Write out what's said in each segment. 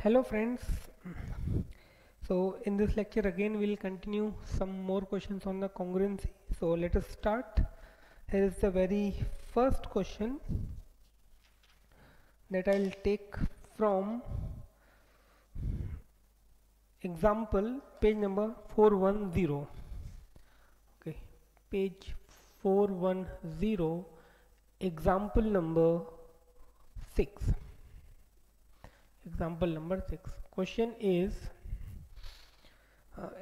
Hello friends. So in this lecture again we'll continue some more questions on the congruency. So let us start. Here is the very first question that I'll take from example page number 410. Okay, page 410, example number 6. Example number 6. Question is,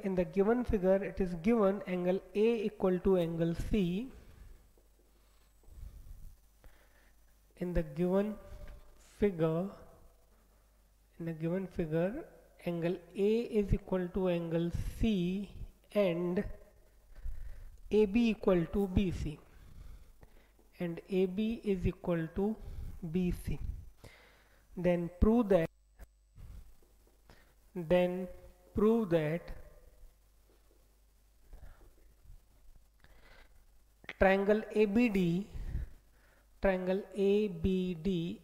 in the given figure it is given angle A equal to angle C. In the given figure angle A is equal to angle C and AB equal to BC, and AB is equal to BC. Then prove that triangle ABD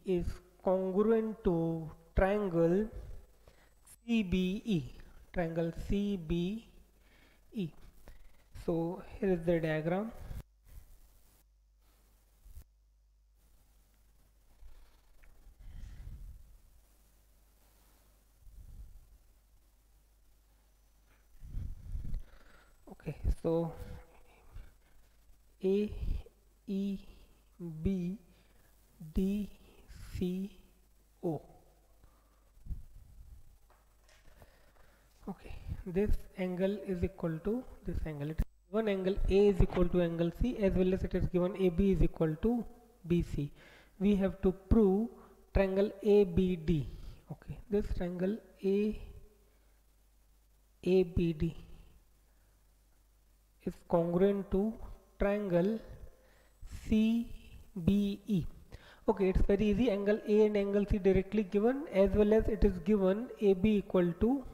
is congruent to triangle CBE. So here is the diagram. Okay, so A, E, B, D, C, O. Okay, this angle is equal to this angle. It is given angle A is equal to angle C, as well as it is given AB is equal to BC. We have to prove triangle ABD. Okay, this triangle ABD is congruent to triangle CBE. Okay, it's very easy. Angle A and angle C directly given, as well as it is given AB equal to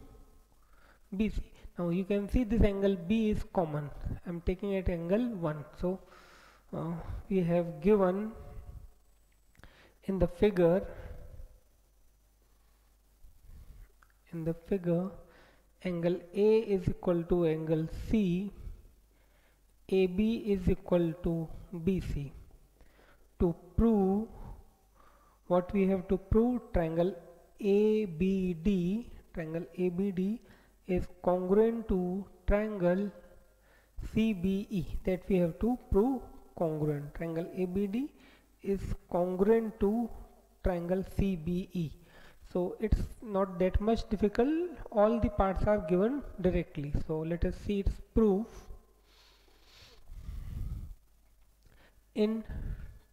BC. Now you can see this angle B is common. I am taking it angle 1. So we have given in the figure angle A is equal to angle C, AB is equal to BC. To prove, what we have to prove, triangle ABD is congruent to triangle CBE. That we have to prove congruent. Triangle ABD is congruent to triangle CBE. So it's not that much difficult. All the parts are given directly. So let us see its proof. In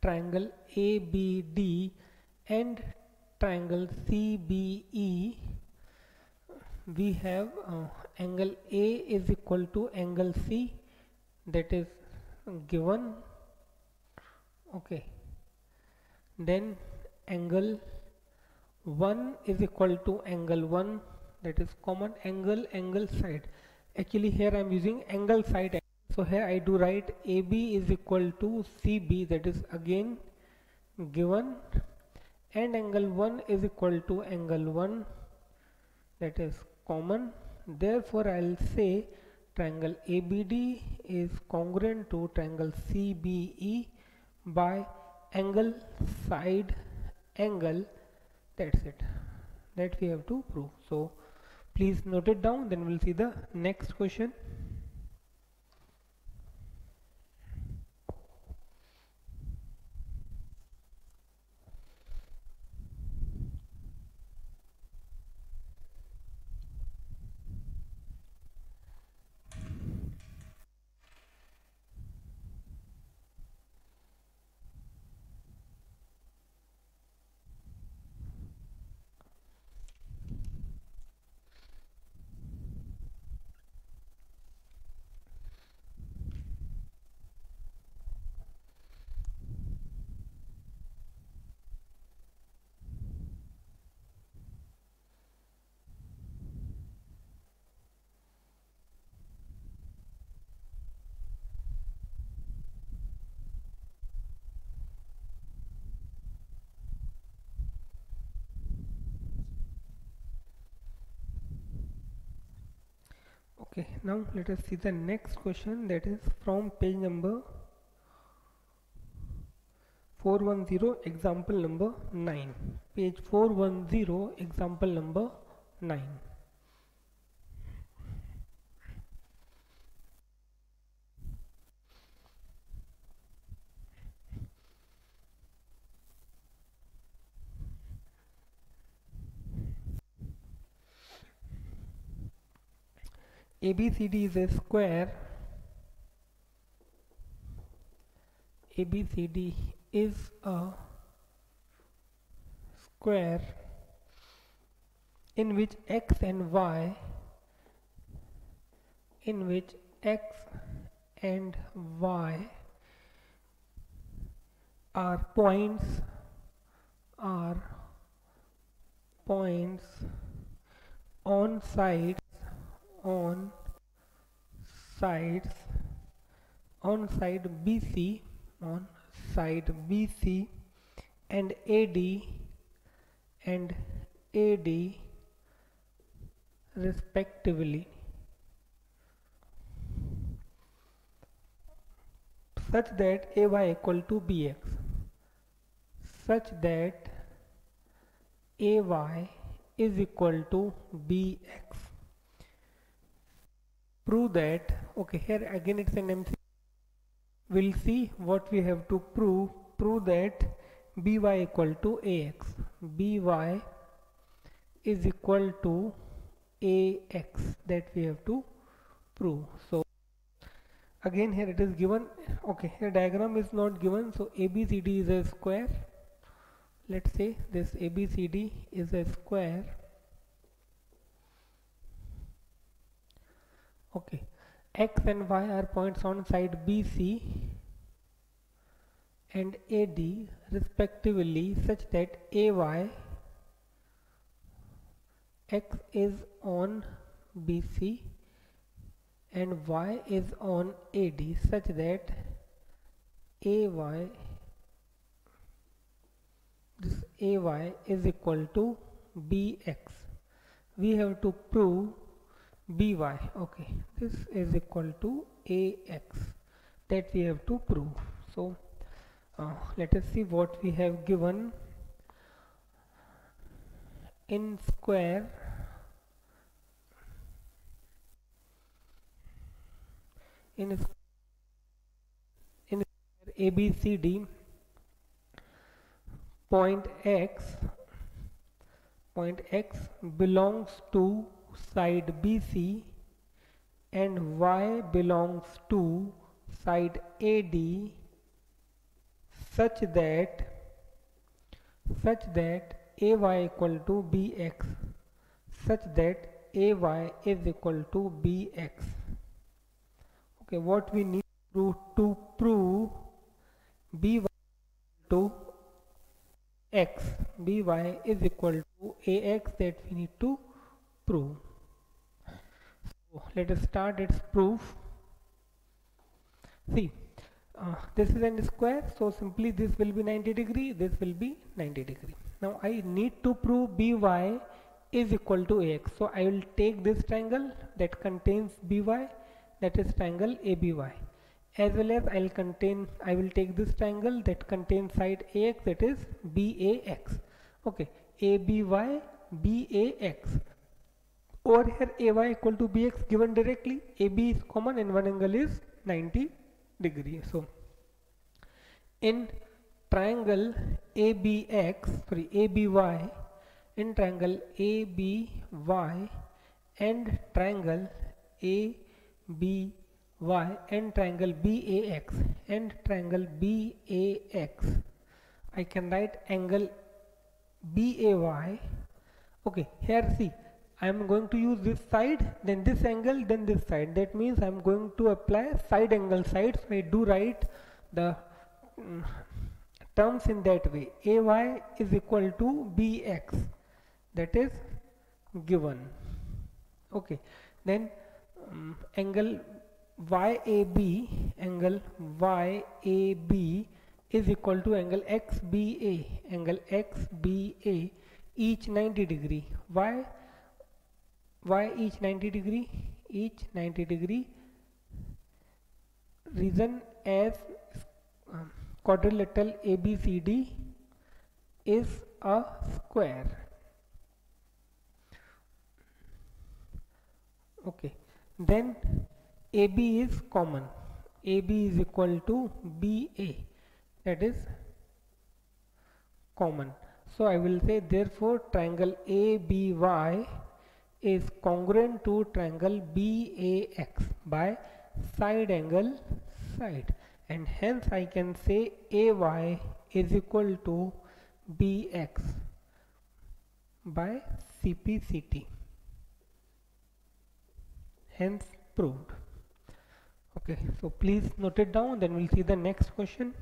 triangle ABD and triangle CBE, we have angle A is equal to angle C, that is given. Okay, then angle 1 is equal to angle 1, that is common. Angle side, actually here I am using angle side. So here I do write AB is equal to CB, that is again given, and angle 1 is equal to angle 1, that is common. Therefore I will say triangle ABD is congruent to triangle CBE by angle side angle. That's it, that we have to prove. So please note it down, then we'll see the next question. Okay, now let us see the next question, that is from page number 410, example number 9. Page 410, example number 9. ABCD is a square. ABCD is a square in which x and y are points on sides on side BC and AD respectively, such that AY equal to BX, such that AY is equal to BX. Prove that, okay, here again it's an MC. We'll see what we have to prove. Prove that BY equal to AX. BY is equal to AX, that we have to prove. So again here it is given, okay, here diagram is not given, so ABCD is a square. Let's say this ABCD is a square. Okay, x and y are points on side BC and AD respectively, such that AY, x is on BC and y is on AD, such that AY is equal to BX. We have to prove BY, okay, this is equal to AX, that we have to prove. So let us see what we have given. In square, ABCD, point X belongs to side BC and Y belongs to side AD, such that AY equal to BX, such that AY is equal to BX. Okay, what we need to prove BY to X, BY is equal to AX, that we need to prove. So let us start its proof. See, this is a square, so simply this will be 90 degree, this will be 90 degree. Now I need to prove BY is equal to AX, so I will take this triangle that contains BY, that is triangle ABY, as well as I will take this triangle that contains side AX, that is BAX. Okay, ABY BAX. Over here AY equal to BX given directly, AB is common and one angle is 90 degree. So in triangle ABY, in triangle ABY and triangle ABY and triangle BAX, I can write angle BAY. Okay, here see, I am going to use this side, then this angle, then this side. That means I am going to apply side angle side. So I do write the terms in that way. AY is equal to BX, that is given. Okay, then angle YAB is equal to angle XBA, each 90 degree. Why each 90 degree? each 90-degree region as quadrilateral ABCD is a square. Okay, then AB is common. AB is equal to BA, that is common. So I will say therefore triangle ABY is congruent to triangle BAX by side angle side, and hence I can say AY is equal to BX by CPCT, hence proved. Okay, so please note it down, then we'll see the next question.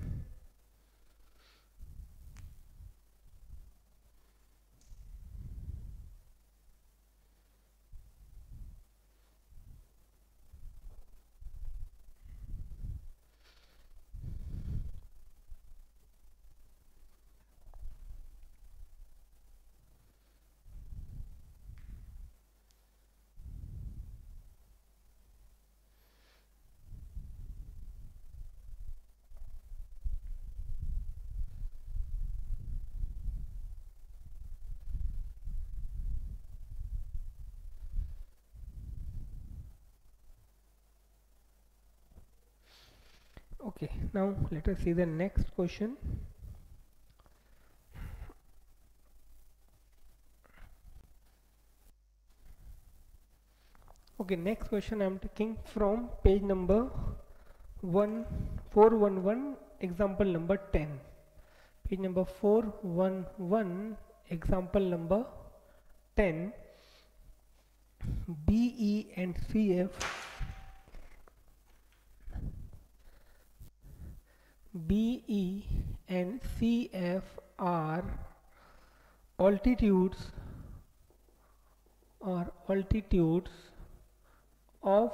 Okay, now let us see the next question. Okay, next question I am taking from page number 411, example number 10. Page number 411, example number 10. BE and CF, BE and CF are altitudes of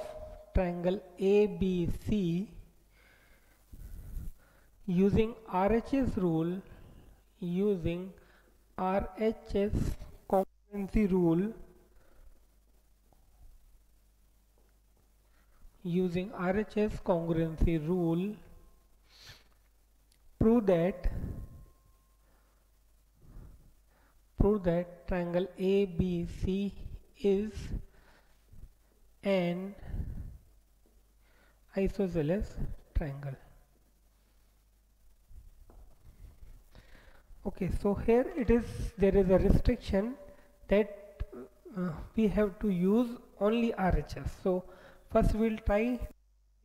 triangle ABC using RHS rule, using RHS congruency rule, using RHS congruency rule, prove that triangle ABC is an isosceles triangle. Okay, so here there is a restriction that we have to use only RHS. So first we will try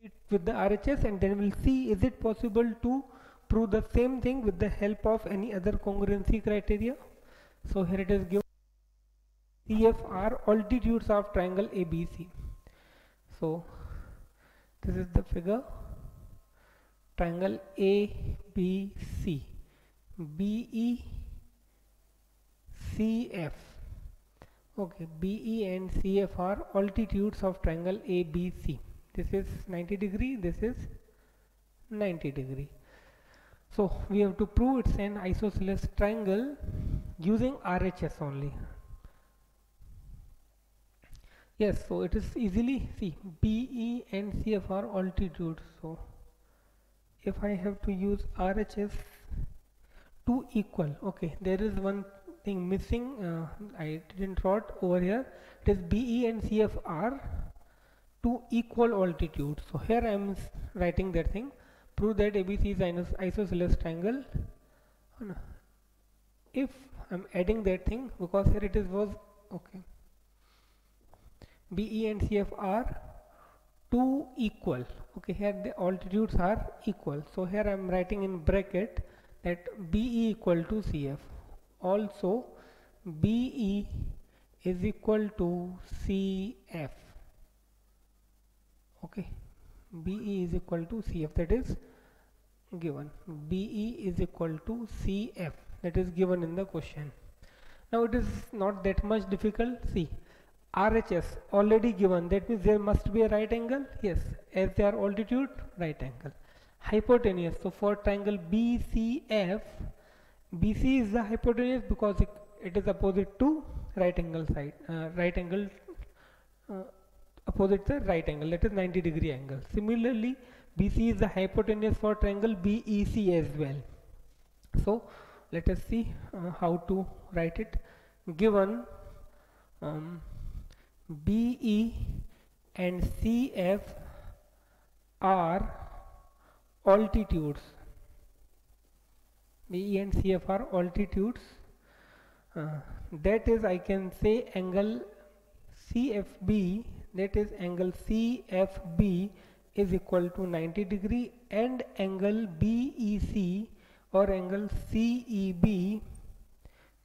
it with the RHS, and then we will see is it possible to prove the same thing with the help of any other congruency criteria. So here it is given CFR altitudes of triangle ABC. So this is the figure, triangle ABC, BE, CF. Okay, BE and CF are altitudes of triangle ABC. This is 90-degree, this is 90-degree. So we have to prove it's an isosceles triangle using RHS only. Yes, so it is easily, see, BE and CF are altitudes. So if I have to use RHS to equal, okay, there is one thing missing, I didn't write over here. It is BE and CF are two equal altitudes. So here I am writing that thing. Prove that ABC is an isosceles triangle. If I'm adding that thing, because here it was okay, BE and CF are two equal. Okay, here the altitudes are equal. So here I'm writing in bracket that BE equal to CF. Also BE is equal to CF. Okay, BE is equal to CF, that is given. BE is equal to CF, that is given in the question. Now it is not that much difficult. See, RHS already given, that means there must be a right angle. Yes, as they are altitude, right angle. Hypotenuse, so for triangle BCF, BC is the hypotenuse because it is opposite to right angle side, right angle opposite the right angle, that is 90-degree angle. Similarly, BC is the hypotenuse for triangle BEC as well. So let us see how to write it. Given BE and CF are altitudes. BE and CF are altitudes. That is, I can say angle CFB, that is angle CFB is equal to 90-degree, and angle BEC or angle CEB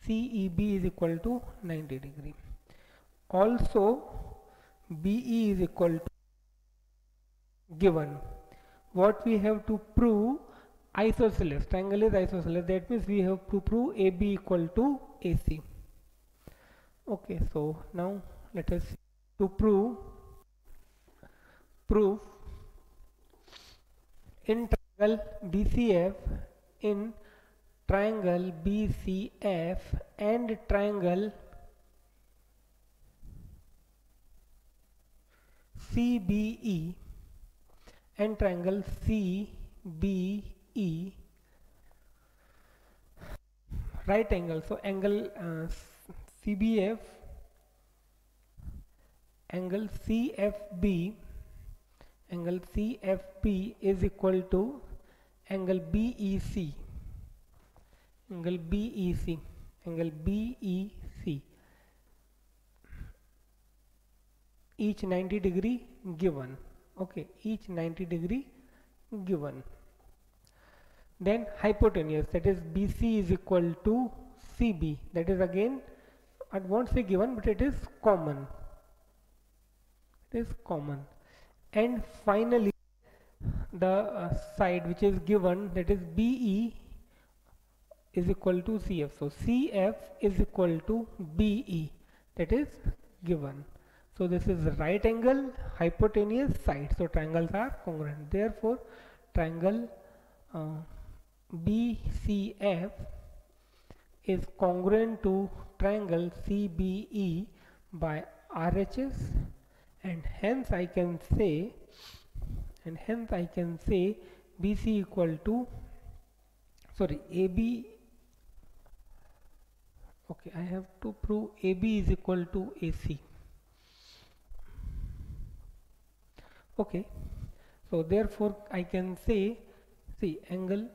is equal to 90-degree. Also, BE is equal to, given, what we have to prove, isosceles, triangle is isosceles, that means we have to prove AB equal to AC. Okay, so now let us to prove in triangle BCF, in triangle BCF and triangle CBE and triangle CBE, right angle. So angle CBF, angle CFB is equal to angle BEC, each 90-degree given. Okay, each 90-degree given. Then hypotenuse, that is BC is equal to CB, that is again, I won't say given, but it is common. And finally the side which is given, that is BE is equal to CF. So CF is equal to BE, that is given. So this is right angle, hypotenuse, side. So triangles are congruent. Therefore, triangle BCF is congruent to triangle CBE by RHS, and hence I can say BC equal to, sorry, AB. Okay, I have to prove AB is equal to AC. Okay, so therefore I can say, see, angle,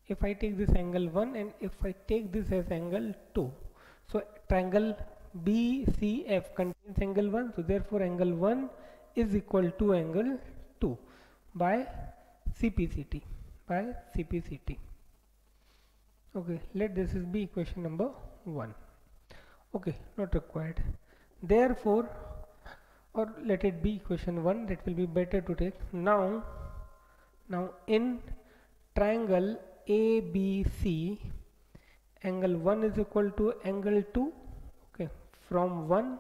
if I take this angle 1 and if I take this as angle 2, so triangle BCF contains angle 1, so therefore angle 1 is equal to angle 2 by CPCT, Okay, let this be equation number 1. Okay, not required. Therefore, or let it be equation 1, that will be better to take. Now in triangle ABC, angle 1 is equal to angle 2, okay, from 1.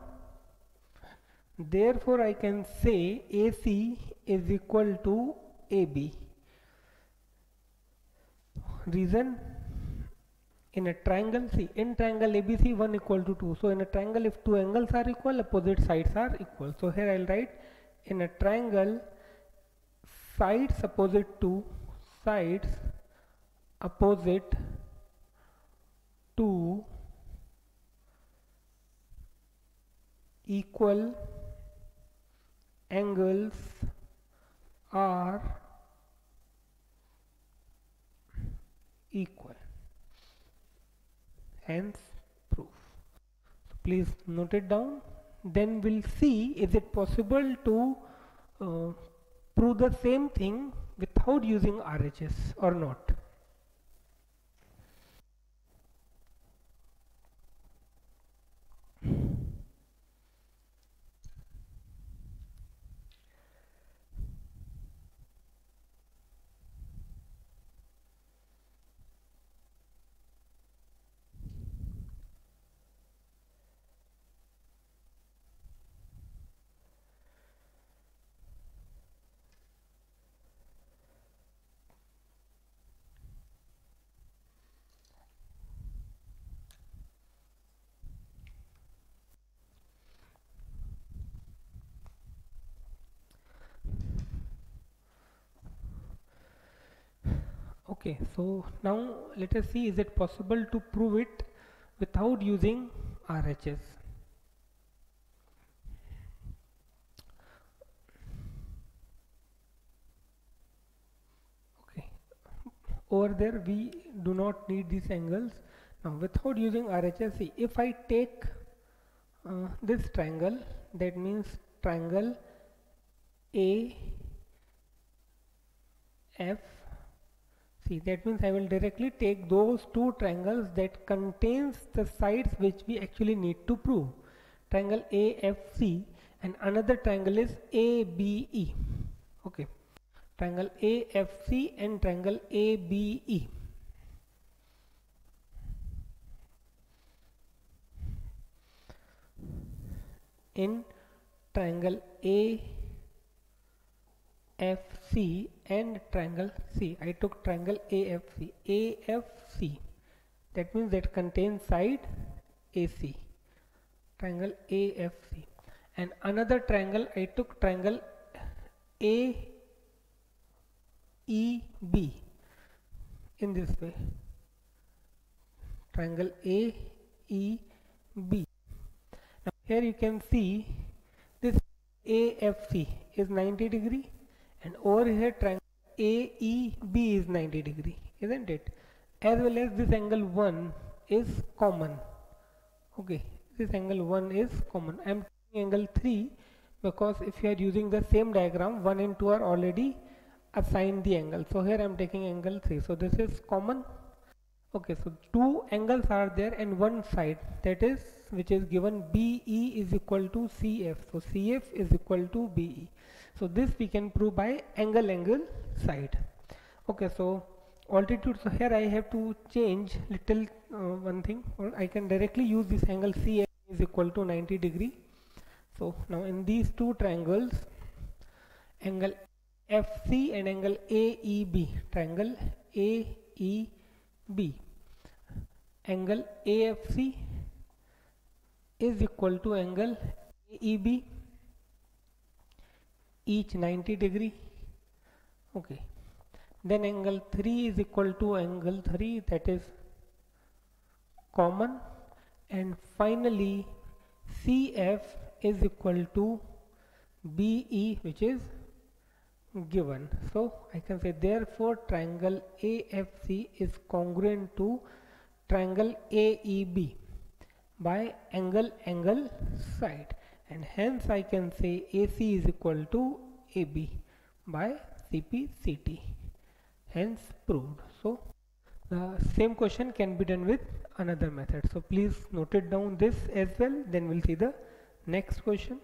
Therefore I can say AC is equal to AB. Reason, in a triangle, see, in triangle ABC 1 equal to 2. So in a triangle, if two angles are equal, opposite sides are equal. So here I'll write, in a triangle, sides opposite to equal angles are equal. Hence proof. So please note it down. Then we'll see, is it possible to prove the same thing without using RHS or not. Okay, so now let us see, is it possible to prove it without using RHS? Okay, over there we do not need these angles. Now without using RHS, see, if I take this triangle, that means triangle AFC, that means I will directly take those two triangles that contains the sides which we actually need to prove, triangle AFC, and another triangle is ABE. Okay, triangle AFC and triangle ABE. In triangle AFC and triangle C, I took triangle AFC. AFC, that means that contains side AC, triangle AFC, and another triangle I took triangle AEB in this way, triangle AEB. Now here you can see this AFC is 90 degree and over here triangle AEB is 90 degree, isn't it? As well as this angle 1 is common. Okay, this angle 1 is common. I am taking angle 3 because if you are using the same diagram, 1 and 2 are already assigned the angle. So here I am taking angle 3. So this is common. Okay, so two angles are there and one side, that is which is given BE is equal to CF. So CF is equal to BE. So this we can prove by angle side. Okay, so altitude, so here I have to change little one thing, or I can directly use this angle CF is equal to 90 degree. So now in these two triangles, angle FC and angle AEB, triangle AEB, angle AFC is equal to angle AEB, each 90 degree. Okay, then angle 3 is equal to angle 3, that is common, and finally CF is equal to BE, which is given. So I can say therefore triangle AFC is congruent to triangle AEB by angle side, and hence I can say AC is equal to AB by CPCT, hence proved. So the same question can be done with another method. So please note it down this as well, then we'll see the next question.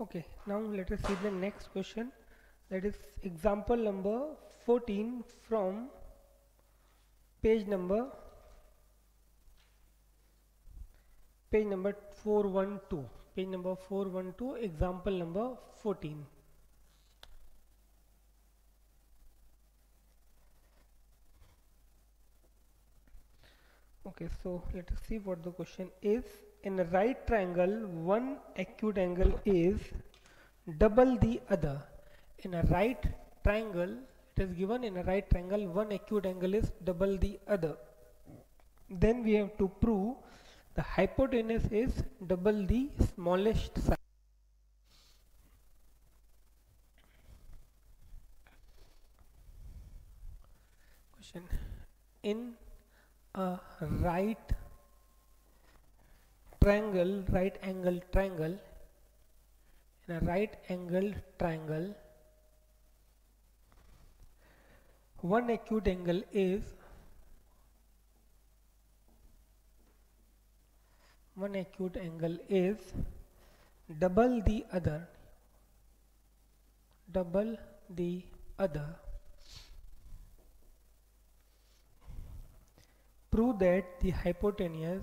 Okay, now let us see the next question, that is example number 14 from page number 412. page number 412, example number 14. Okay, so let us see what the question is. In a right triangle, one acute angle is double the other. In a right triangle, it is given in a right triangle, one acute angle is double the other. Then we have to prove the hypotenuse is double the smallest side. Question: in a right angle triangle, in a right angled triangle, one acute angle is double the other. Prove that the hypotenuse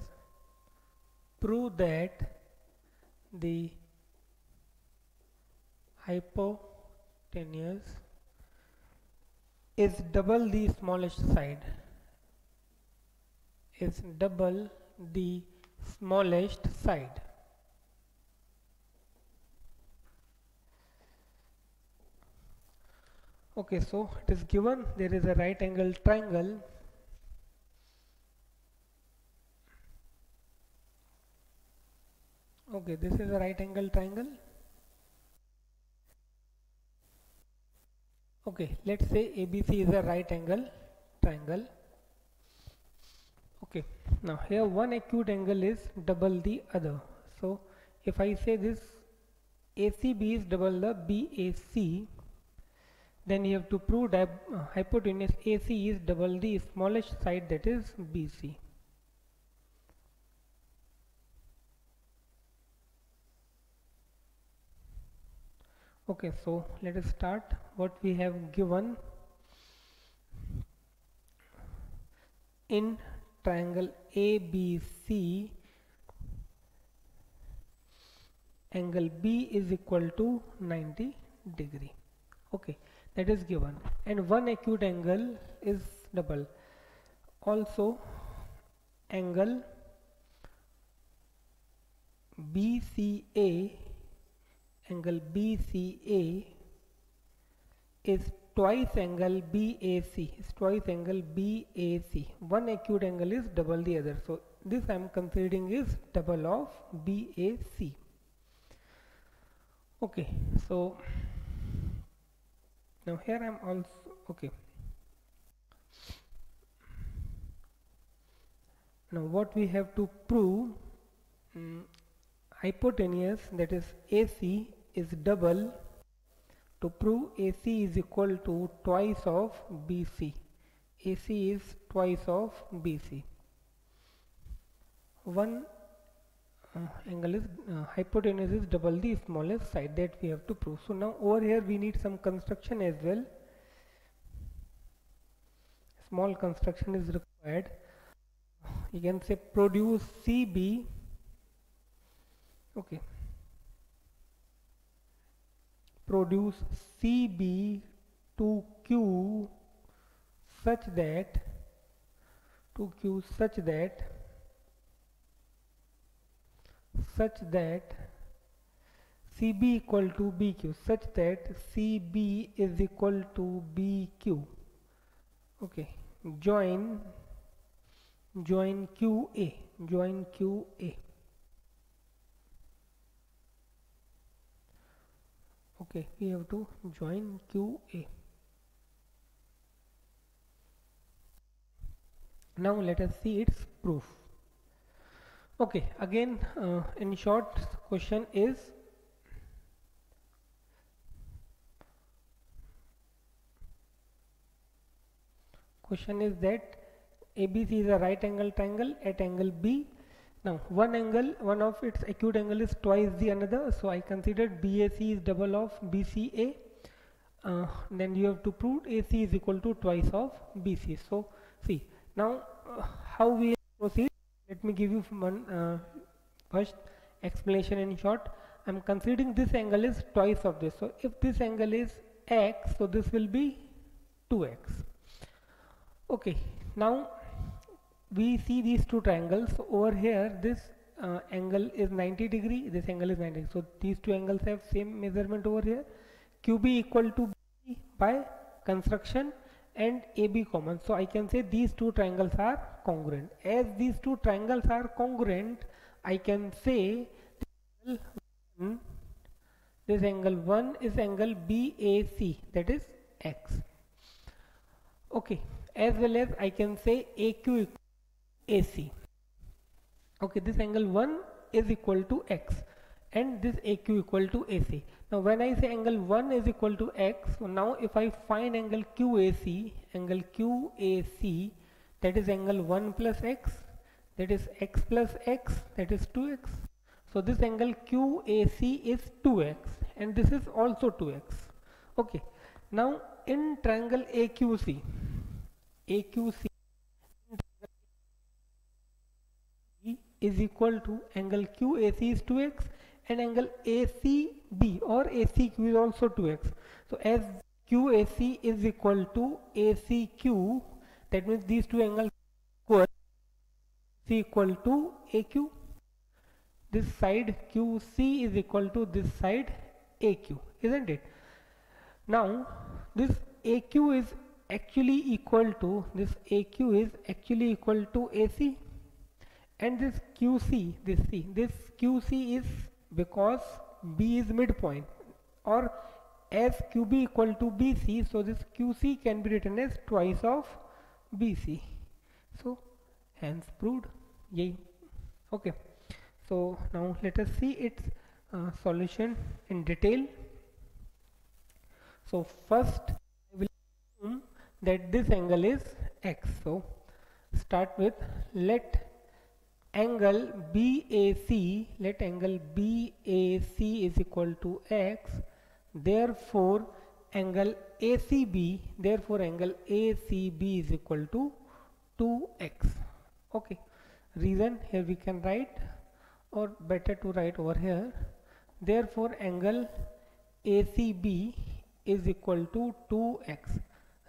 is double the smallest side. Okay, so it is given there is a right angle triangle. Okay, this is a right angle triangle. Okay, let's say ABC is a right angle triangle. Okay, now here one acute angle is double the other. So if I say this ACB is double the BAC, then you have to prove that hypotenuse AC is double the smallest side, that is BC. Okay, so let us start. What we have given in triangle ABC, angle B is equal to 90 degree. Okay, that is given, and one acute angle is double. Also, angle BCA is twice angle BAC. One acute angle is double the other, so this I am considering is double of BAC. Okay, so now here I am also okay. Now what we have to prove, hypotenuse, that is AC, is double. To prove AC is equal to twice of BC. AC is twice of BC. One angle is hypotenuse is double the smallest side, that we have to prove. So now over here we need some construction as well. Small construction is required. You can say produce CB. Okay, produce CB to Q such that CB equal to BQ, such that CB is equal to BQ. Okay, join QA. Okay, we have to join QA. Now let us see its proof. Okay, again in short, question is that ABC is a right angle triangle at angle B. Now one of its acute angle is twice the another, so I considered BAC is double of BCA. Then you have to prove AC is equal to twice of BC. So see, now how we proceed. Let me give you one first. explanation in short, I'm considering this angle is twice of this. So if this angle is x, so this will be 2x. Okay, now we see these two triangles. So over here this angle is 90 degree, this angle is 90 degree. So these two angles have same measurement over here. QB equal to B by construction and AB common. So I can say these two triangles are congruent. As these two triangles are congruent, I can say this angle 1 is angle BAC, that is x. Okay, as well as I can say AQ equal to AC. Okay, this angle 1 is equal to x and this AQ equal to AC. Now when I say angle 1 is equal to x, so now if I find angle QAC, that is angle 1 plus x, that is x plus x, that is 2x. So this angle QAC is 2x and this is also 2x. Okay, now in triangle AQC is equal to angle QAC is 2x and angle ACB or ACQ is also 2x. So as QAC is equal to ACQ, that means these two angles equal to AQ. This side QC is equal to this side AQ, isn't it? Now this AQ is actually equal to AC, and this QC, this QC is because B is midpoint, or as QB equal to BC, so this QC can be written as twice of BC. So hence proved. Yay. Okay, so now let us see its solution in detail. So first I will assume that this angle is x. So start with, let angle BAC is equal to x, therefore angle ACB is equal to 2x. Okay, reason here we can write, or better to write over here, therefore angle ACB is equal to 2x.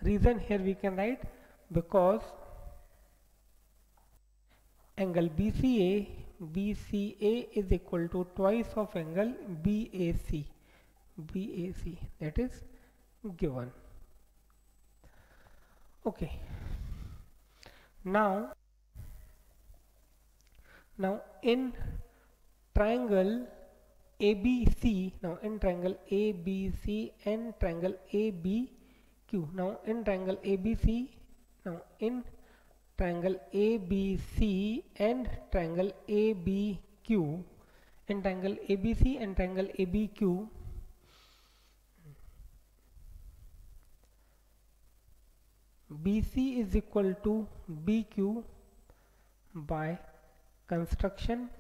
Reason here we can write, because angle BCA is equal to twice of angle BAC, that is given. Okay, now in triangle ABC, and triangle ABC and triangle ABQ, in triangle ABC and triangle ABC and triangle ABQ, BC is equal to BQ by construction.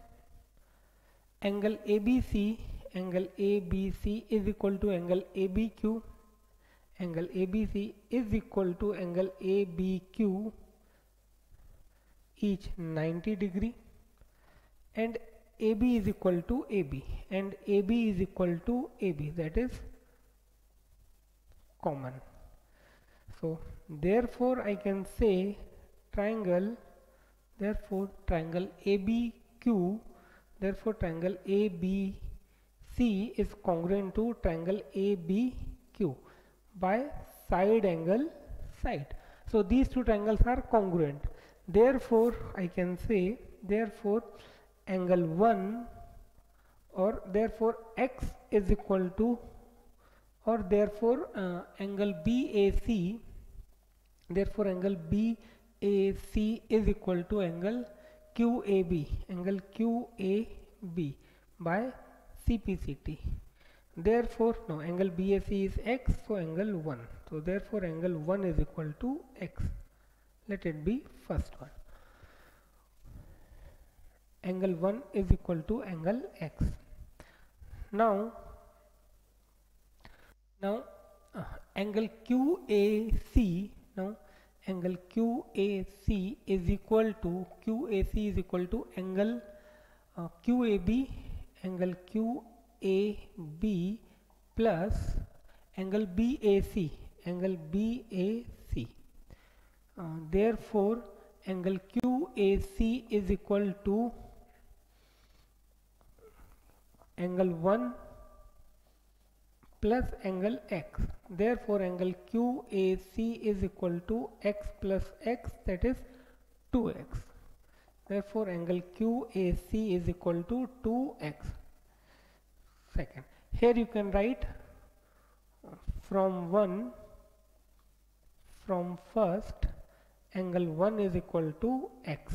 Angle ABC is equal to angle ABQ, angle ABC is equal to angle ABQ, each 90 degree, and AB is equal to AB and AB is equal to AB, that is common. So therefore I can say triangle ABQ, therefore triangle ABC is congruent to triangle ABQ by side angle side. So these two triangles are congruent, therefore I can say, therefore angle 1, or therefore x is equal to, or therefore angle BAC, therefore angle BAC is equal to angle QAB by CPCT. Therefore angle BAC is x, so angle 1, so therefore angle 1 is equal to x. Let it be first one. Angle 1 is equal to angle x. Now angle QAC, angle QAC is equal to angle QAB angle QAB plus angle BAC, angle BAC. Therefore angle QAC is equal to angle 1 plus angle x. Therefore angle QAC is equal to x plus x, that is 2x. Therefore angle QAC is equal to 2x. Second, here you can write from first angle 1 is equal to x.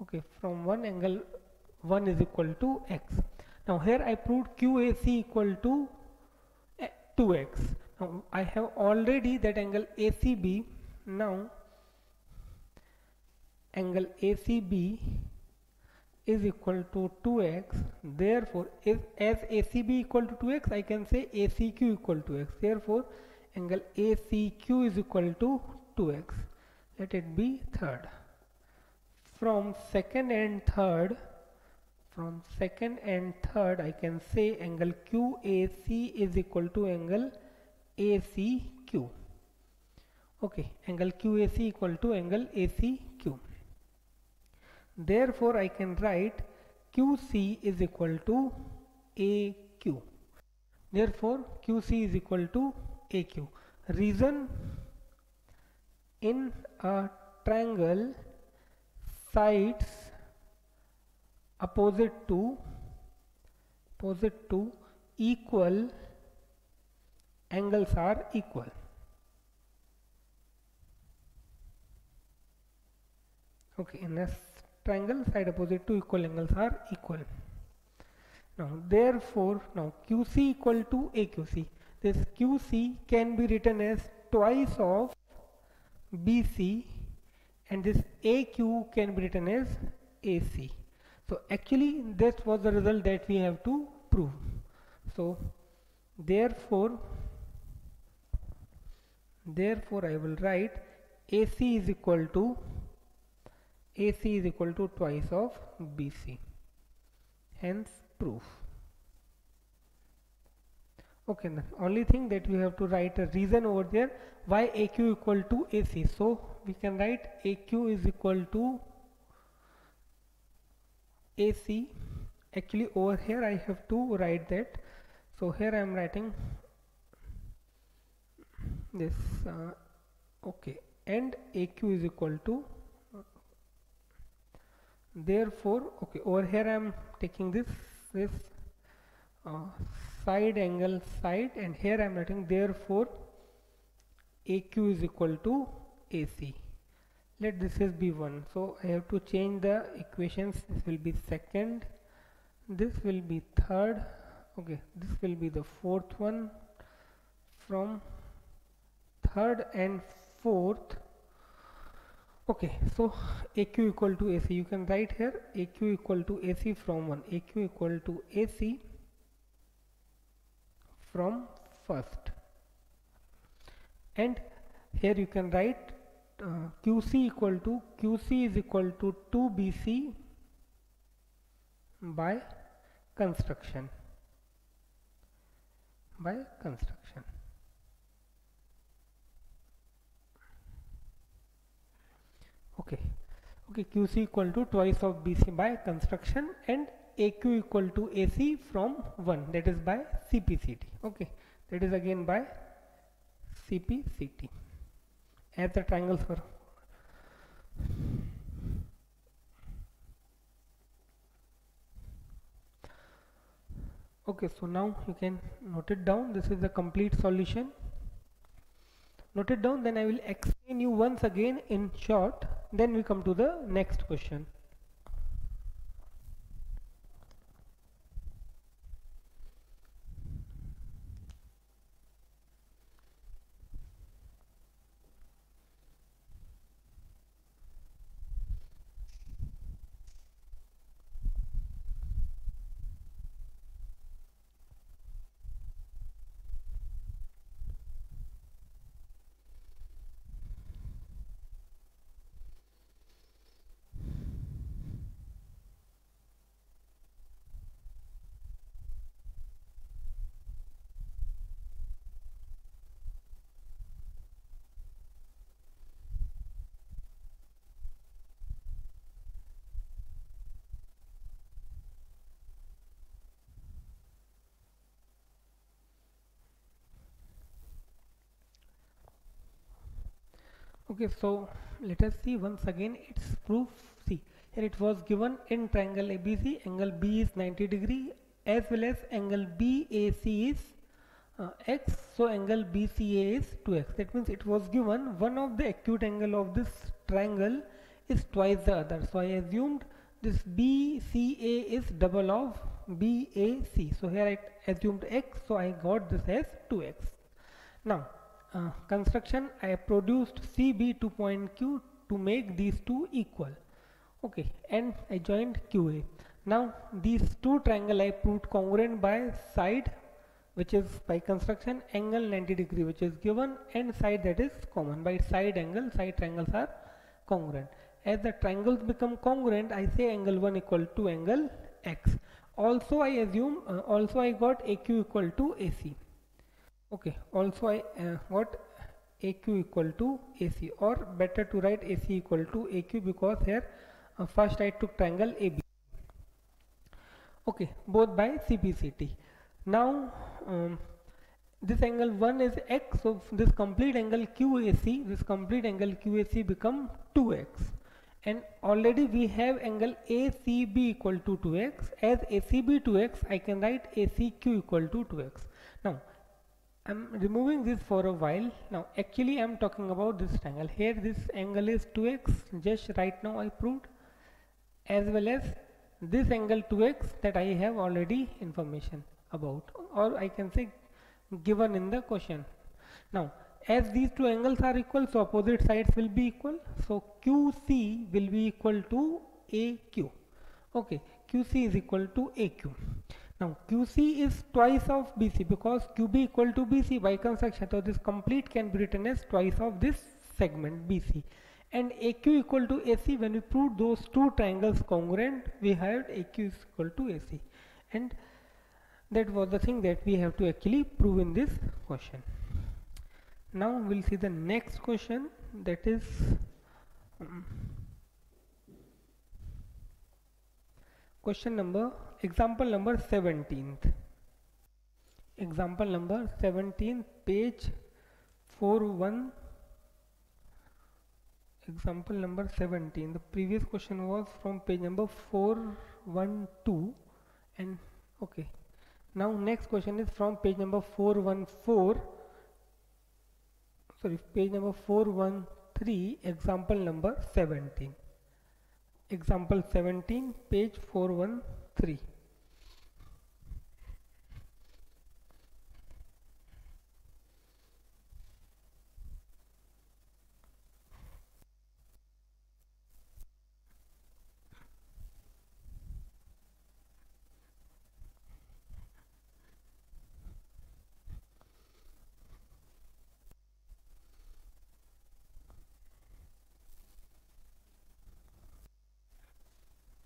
Okay, from 1 angle 1 is equal to x. Now here I proved QAC equal to 2x. Now I have already that angle ACB. Now angle ACB is equal to 2x. Therefore as ACB equal to 2x, I can say ACQ equal to x. Therefore angle ACQ is equal to 2x. Let it be third. From second and third I can say angle QAC is equal to angle ACQ. Okay, angle QAC equal to angle ACQ. Therefore I can write QC is equal to AQ. Therefore QC is equal to AQ. Reason: in a triangle, sides opposite to equal angles are equal. Okay, in a triangle, side opposite to equal angles are equal. Now therefore now QC equal to AQC. This QC can be written as twice of BC, and this AQ can be written as AC. So actually this was the result that we have to prove. So therefore I will write AC is equal to twice of BC. Hence proof. Okay, the only thing that we have to write a reason over there why AQ equal to AC. So we can write AQ is equal to AC. Actually over here I have to write that. So here I am writing this okay, and AQ is equal to, therefore okay, over here I am taking this side angle side, and here I am writing therefore AQ is equal to AC. Let this is be 1. So I have to change the equations. This will be second, this will be third, okay, this will be the fourth one. From third and fourth, okay, so AQ equal to AC, you can write here AQ equal to AC from 1, AQ equal to AC from first, and here you can write QC is equal to 2BC by construction. Okay, QC equal to twice of BC by construction, and AQ equal to AC from 1, that is by CPCT. Okay, that is again by CPCT, as the triangles were. Okay, so now you can note it down. This is the complete solution. Note it down, then I will explain you once again in short, then we come to the next question. Okay, so let us see once again its proof. See, here it was given in triangle ABC, angle B is 90 degree as well as angle BAC is x, so angle BCA is 2x. That means it was given one of the acute angle of this triangle is twice the other. So I assumed this BCA is double of BAC. So here I assumed x, so I got this as 2x. Now construction, I produced CB to point Q to make these two equal. Okay, and I joined QA. Now these two triangle I proved congruent by side, which is by construction angle 90 degree, which is given, and side that is common. By side angle, side triangles are congruent. As the triangles become congruent, I say angle 1 equal to angle x. Also I assume also I got AQ equal to AC. Okay, also I got AQ equal to AC, or better to write AC equal to AQ, because here first I took triangle AB. Okay, both by CPCT. Now this angle 1 is x, so this complete angle QAC, this complete angle QAC become 2x, and already we have angle ACB equal to 2x. As ACB 2x, I can write ACQ equal to 2x. Now I'm removing this for a while. Now actually I'm talking about this triangle. Here this angle is 2x, just right now I proved, as well as this angle 2x that I have already information about, or I can say given in the question. Now as these two angles are equal, so opposite sides will be equal, so QC will be equal to AQ. Okay, QC is equal to AQ. Now QC is twice of BC, because QB equal to BC by construction, so this complete can be written as twice of this segment BC. And AQ equal to AC, when we proved those two triangles congruent, we had AQ is equal to AC, and that was the thing that we have to actually prove in this question. Now we'll see the next question, that is question number, example number 17th. Example number 17, page 41. Example number 17. The previous question was from page number 412, and okay. Now next question is from page number 414. Sorry, page number 413. Example number 17. Example 17, page 413.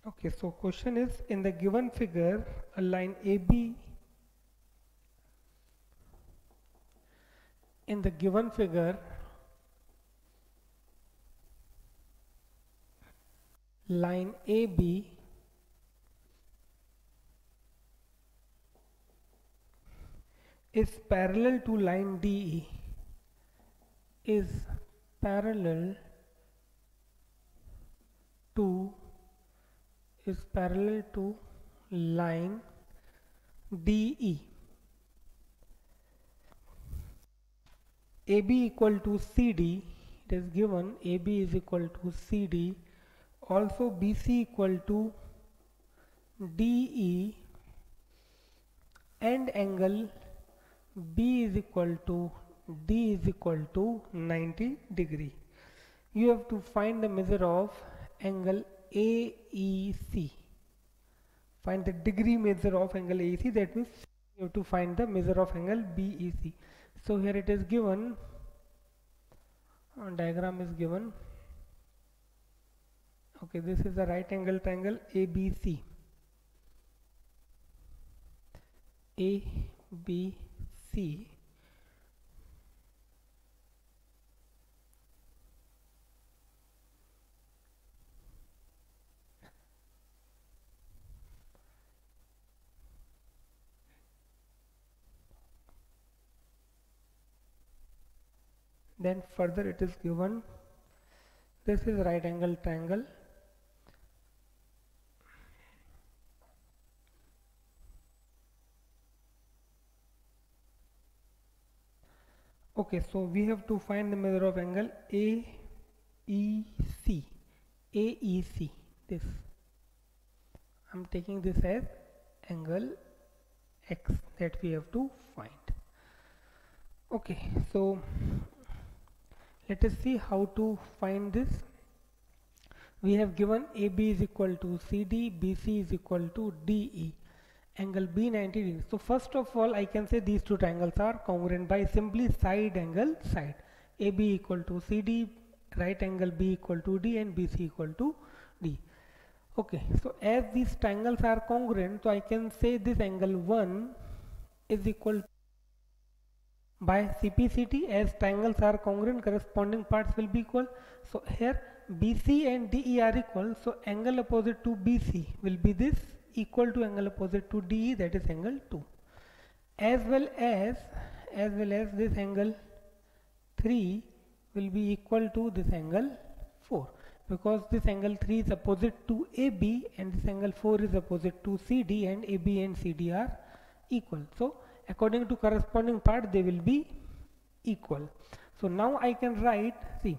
Okay, so question is, in the given figure, a line AB, in the given figure, line AB is parallel to line DE, is parallel to line DE. AB equal to CD, it is given AB is equal to CD, also BC equal to DE, and angle B is equal to D is equal to 90 degree. You have to find the measure of angle AEC. Find the degree measure of angle AEC, that means you have to find the measure of angle BEC. So here it is given, diagram is given. Okay, this is the right angle triangle ABC. ABC. Then further it is given this is right angle triangle. Okay, so we have to find the measure of angle AEC. AEC, this. I'm taking this as angle X that we have to find. Okay, so let us see how to find this. We have given AB is equal to CD, BC is equal to DE, angle B 90 degrees. So first of all, I can say these two triangles are congruent by simply side angle side. AB equal to CD, right angle B equal to D, and BC equal to D. Okay, so as these triangles are congruent, so I can say this angle 1 is equal to, by CPCT, as triangles are congruent, corresponding parts will be equal. So here BC and DE are equal, so angle opposite to BC will be this, equal to angle opposite to DE, that is angle 2, as well as this angle 3 will be equal to this angle 4, because this angle 3 is opposite to AB and this angle 4 is opposite to CD, and AB and CD are equal. So according to corresponding part they will be equal. So now I can write, see,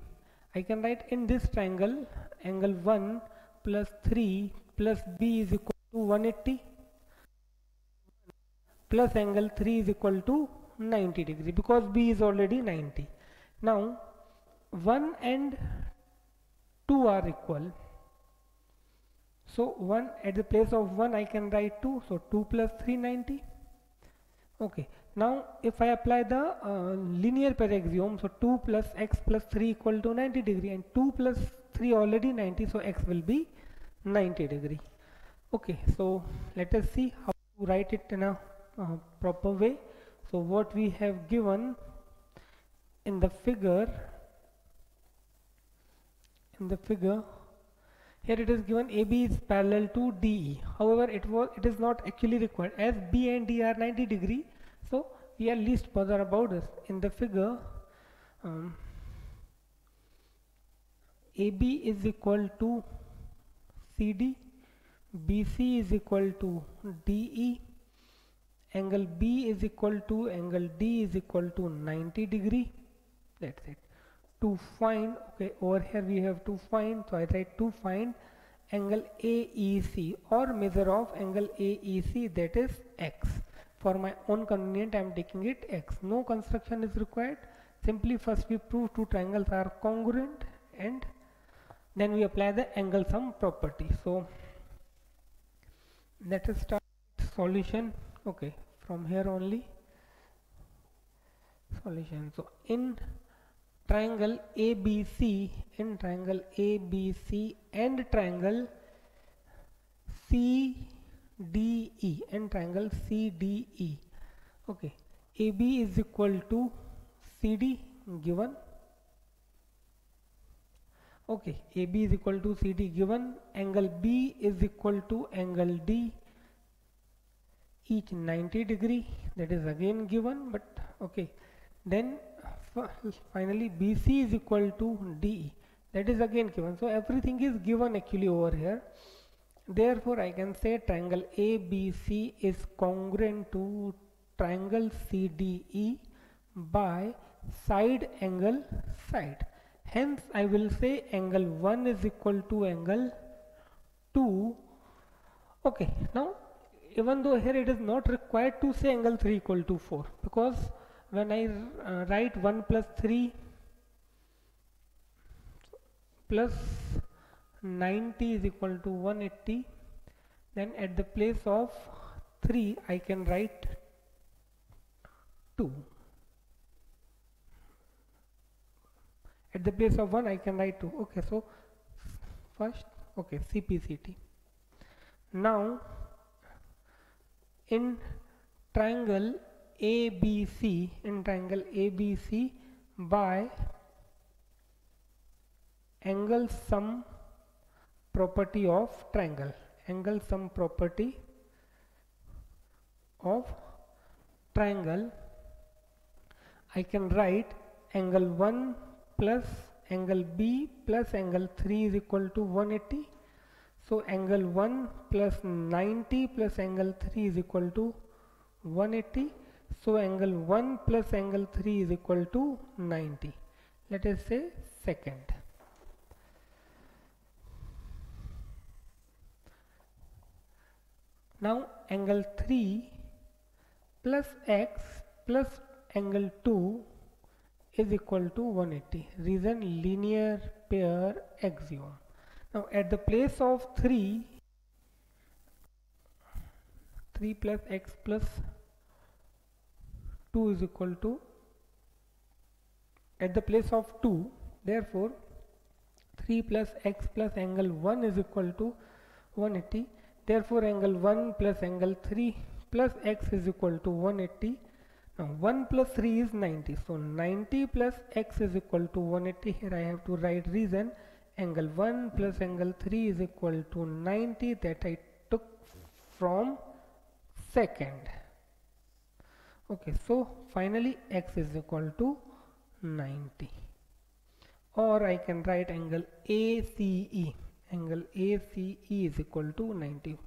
I can write in this triangle angle 1 plus 3 plus B is equal to 180 plus angle 3 is equal to 90 degree, because B is already 90. Now 1 and 2 are equal, so 1 at the place of 1 I can write 2, so 2 plus 3 90. Okay, now if I apply the linear pair axiom, so 2 plus x plus 3 equal to 90 degree, and 2 plus 3 already 90, so x will be 90 degree. Okay, so let us see how to write it in a proper way. So what we have given in the figure, here it is given AB is parallel to DE. However, it is not actually required, as B and D are 90 degree, so we are least bother about this. In the figure, AB is equal to CD, BC is equal to DE, angle B is equal to angle D is equal to 90 degree. That's it. To find, okay, over here we have to find, so I write to find angle AEC, or measure of angle AEC, that is X. For my own convenience I am taking it X. No construction is required. Simply first we prove two triangles are congruent and then we apply the angle sum property. So let us start solution. Okay, from here only solution. So in triangle ABC, and triangle CDE, and triangle CDE. Okay, AB is equal to CD given. Okay, AB is equal to CD given. Angle B is equal to angle D, each 90 degree, that is again given, but okay. Then finally BC is equal to DE, that is again given. So everything is given actually over here. Therefore I can say triangle ABC is congruent to triangle CDE by side angle side. Hence I will say angle 1 is equal to angle 2. Okay, now even though here it is not required to say angle 3 equal to 4, because when I write 1 plus 3 plus 90 is equal to 180, then at the place of 3 I can write 2. At the place of 1 I can write 2. Okay, so first, okay, CPCT. Now in triangle ABC, by angle sum property of triangle, I can write angle 1 plus angle B plus angle 3 is equal to 180. So angle 1 plus 90 plus angle 3 is equal to 180. So angle 1 plus angle 3 is equal to 90. Let us say second. Now angle 3 plus x plus angle 2 is equal to 180. Reason linear pair axiom. Now at the place of 3 plus x plus 2 is equal to, at the place of 2, therefore 3 plus x plus angle 1 is equal to 180. Therefore angle 1 plus angle 3 plus x is equal to 180. Now 1 plus 3 is 90. So 90 plus x is equal to 180. Here I have to write reason. Angle 1 plus angle 3 is equal to 90, that I took from second. Okay, so finally x is equal to 90. Or I can write angle ACE. Angle ACE is equal to 90.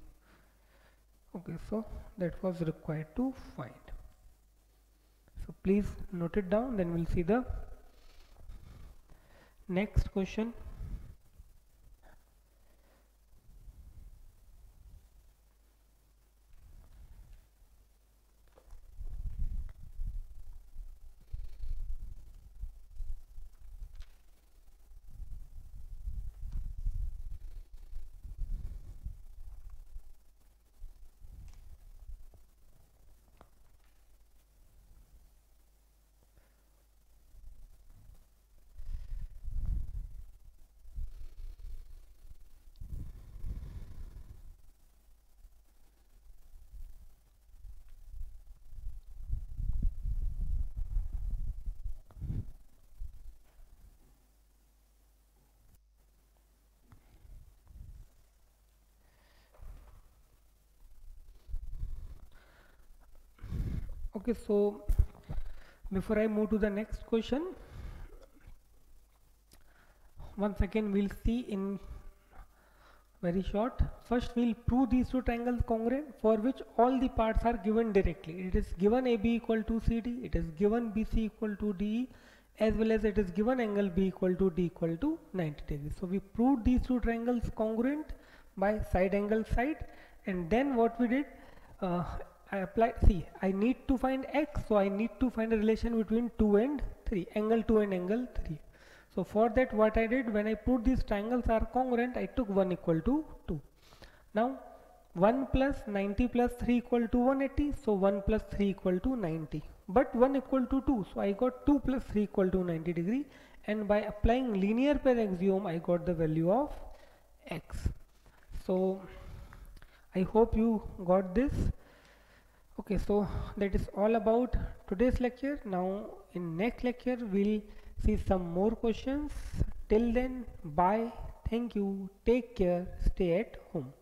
Okay, so that was required to find. So please note it down, then we'll see the next question. Okay, so before I move to the next question, once again we'll see in very short. First we'll prove these two triangles congruent, for which all the parts are given directly. It is given AB equal to CD, it is given BC equal to DE, as well as it is given angle B equal to D equal to 90 degrees. So we proved these two triangles congruent by side angle side, and then what we did, I applied, see, I need to find x, so I need to find a relation between 2 and 3, angle 2 and angle 3. So for that what I did, when I put these triangles are congruent, I took 1 equal to 2. Now 1 plus 90 plus 3 equal to 180, so 1 plus 3 equal to 90. But 1 equal to 2, so I got 2 plus 3 equal to 90 degree, and by applying linear pair axiom I got the value of x. So I hope you got this. Okay, so that is all about today's lecture. Now in next lecture we'll see some more questions. Till then, bye, thank you, take care, stay at home.